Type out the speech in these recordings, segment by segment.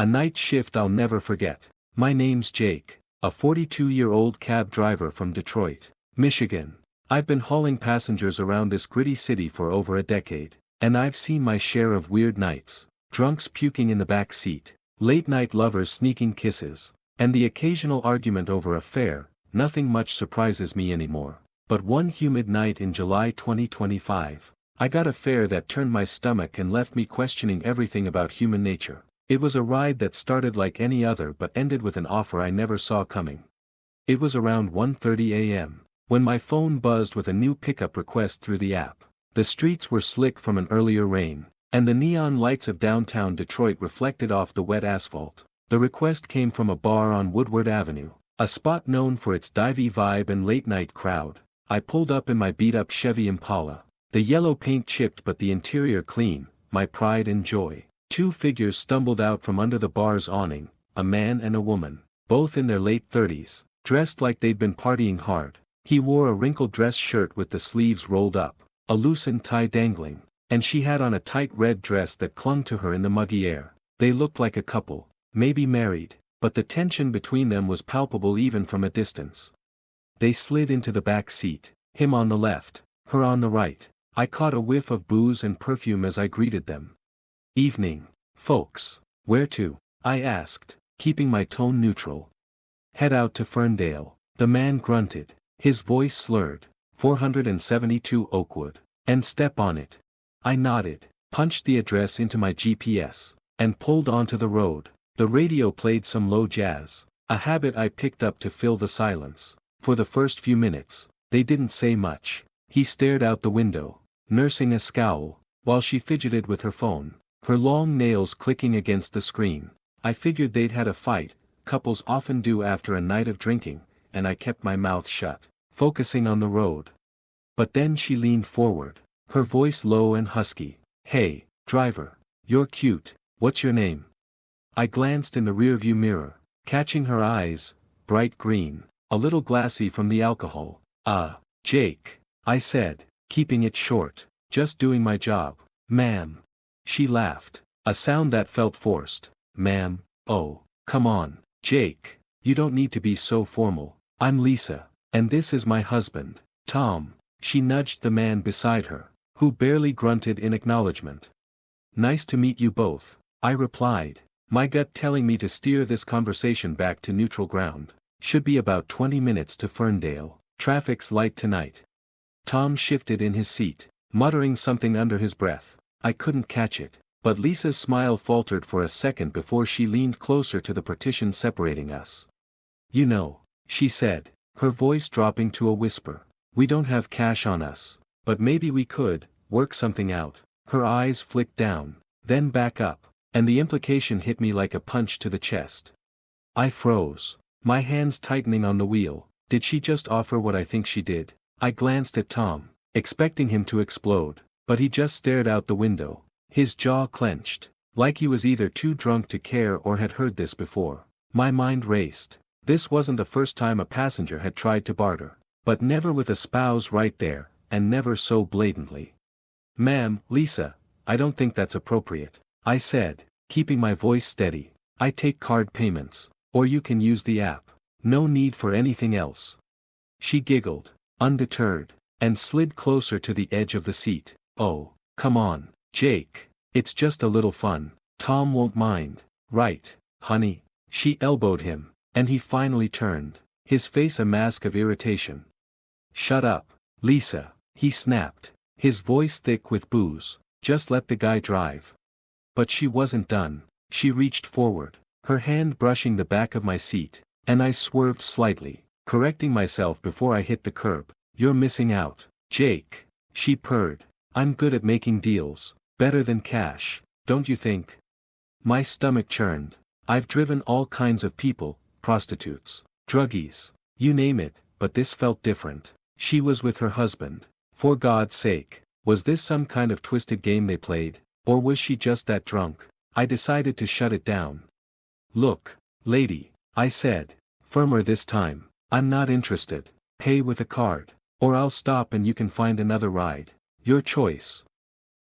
A night shift I'll never forget. My name's Jake, a 42-year-old cab driver from Detroit, Michigan. I've been hauling passengers around this gritty city for over a decade, and I've seen my share of weird nights, drunks puking in the back seat, late-night lovers sneaking kisses, and the occasional argument over a fare. Nothing much surprises me anymore. But one humid night in July 2025, I got a fare that turned my stomach and left me questioning everything about human nature. It was a ride that started like any other but ended with an offer I never saw coming. It was around 1:30 a.m. when my phone buzzed with a new pickup request through the app. The streets were slick from an earlier rain, and the neon lights of downtown Detroit reflected off the wet asphalt. The request came from a bar on Woodward Avenue, a spot known for its divey vibe and late-night crowd. I pulled up in my beat-up Chevy Impala, the yellow paint chipped but the interior clean, my pride and joy. Two figures stumbled out from under the bar's awning, a man and a woman, both in their late 30s, dressed like they'd been partying hard. He wore a wrinkled dress shirt with the sleeves rolled up, a loosened tie dangling, and she had on a tight red dress that clung to her in the muggy air. They looked like a couple, maybe married, but the tension between them was palpable even from a distance. They slid into the back seat, him on the left, her on the right. I caught a whiff of booze and perfume as I greeted them. "Evening, folks. Where to?" I asked, keeping my tone neutral. "Head out to Ferndale," the man grunted, his voice slurred. 472 Oakwood. "And step on it." I nodded, punched the address into my GPS, and pulled onto the road. The radio played some low jazz, a habit I picked up to fill the silence. For the first few minutes, they didn't say much. He stared out the window, nursing a scowl, while she fidgeted with her phone, her long nails clicking against the screen. I figured they'd had a fight, couples often do after a night of drinking, and I kept my mouth shut, focusing on the road. But then she leaned forward, her voice low and husky. "Hey, driver. You're cute. What's your name?" I glanced in the rearview mirror, catching her eyes, bright green, a little glassy from the alcohol. Jake," I said, keeping it short. "Just doing my job, ma'am." She laughed, a sound that felt forced. "Ma'am? Oh, come on, Jake, you don't need to be so formal. I'm Lisa, and this is my husband, Tom." She nudged the man beside her, who barely grunted in acknowledgement. "Nice to meet you both," I replied, my gut telling me to steer this conversation back to neutral ground. "Should be about 20 minutes to Ferndale. Traffic's light tonight." Tom shifted in his seat, muttering something under his breath. I couldn't catch it, but Lisa's smile faltered for a second before she leaned closer to the partition separating us. "You know," she said, her voice dropping to a whisper, "we don't have cash on us, but maybe we could work something out." Her eyes flicked down, then back up, and the implication hit me like a punch to the chest. I froze, my hands tightening on the wheel. Did she just offer what I think she did? I glanced at Tom, expecting him to explode, but he just stared out the window, his jaw clenched, like he was either too drunk to care or had heard this before. My mind raced. This wasn't the first time a passenger had tried to barter, but never with a spouse right there, and never so blatantly. "Ma'am, Lisa, I don't think that's appropriate," I said, keeping my voice steady. "I take card payments, or you can use the app. No need for anything else." She giggled, undeterred, and slid closer to the edge of the seat. "Oh, come on, Jake, it's just a little fun. Tom won't mind, right, honey?" She elbowed him, and he finally turned, his face a mask of irritation. "Shut up, Lisa," he snapped, his voice thick with booze. "Just let the guy drive." But she wasn't done. She reached forward, her hand brushing the back of my seat, and I swerved slightly, correcting myself before I hit the curb. "You're missing out, Jake," she purred. "I'm good at making deals, better than cash, don't you think?" My stomach churned. I've driven all kinds of people, prostitutes, druggies, you name it, but this felt different. She was with her husband. For God's sake, was this some kind of twisted game they played, or was she just that drunk? I decided to shut it down. "Look, lady," I said, firmer this time, "I'm not interested. Pay with a card, or I'll stop and you can find another ride. Your choice."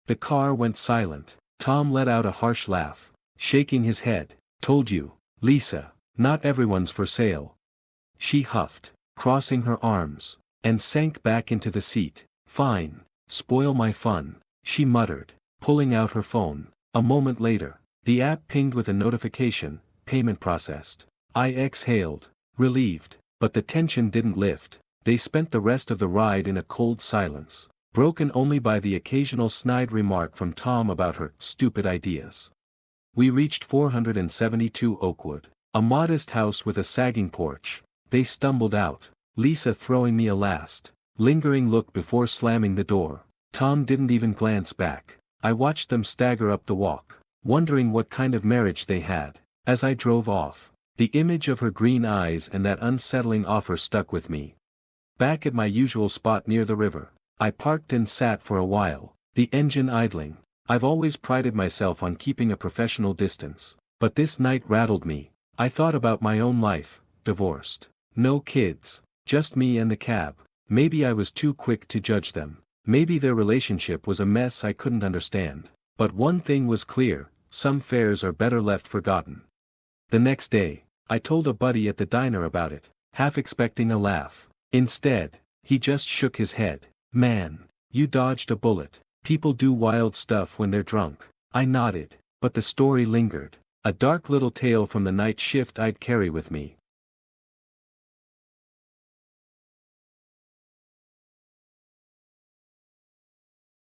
The car went silent. Tom let out a harsh laugh, shaking his head. Told you, Lisa, not everyone's for sale. She huffed, crossing her arms, and sank back into the seat. Fine, spoil my fun, she muttered, pulling out her phone. A moment later, the app pinged with a notification, payment processed. I exhaled, relieved, but the tension didn't lift. They spent the rest of the ride in a cold silence, broken only by the occasional snide remark from Tom about her stupid ideas. We reached 472 Oakwood, a modest house with a sagging porch. They stumbled out, Lisa throwing me a last, lingering look before slamming the door. Tom didn't even glance back. I watched them stagger up the walk, wondering what kind of marriage they had. As I drove off, the image of her green eyes and that unsettling offer stuck with me. Back at my usual spot near the river, I parked and sat for a while, the engine idling. I've always prided myself on keeping a professional distance, but this night rattled me. I thought about my own life, divorced, no kids, just me and the cab. Maybe I was too quick to judge them. Maybe their relationship was a mess I couldn't understand. But one thing was clear, some affairs are better left forgotten. The next day, I told a buddy at the diner about it, half expecting a laugh. Instead, he just shook his head. Man, you dodged a bullet. People do wild stuff when they're drunk. I nodded, but the story lingered. A dark little tale from the night shift I'd carry with me.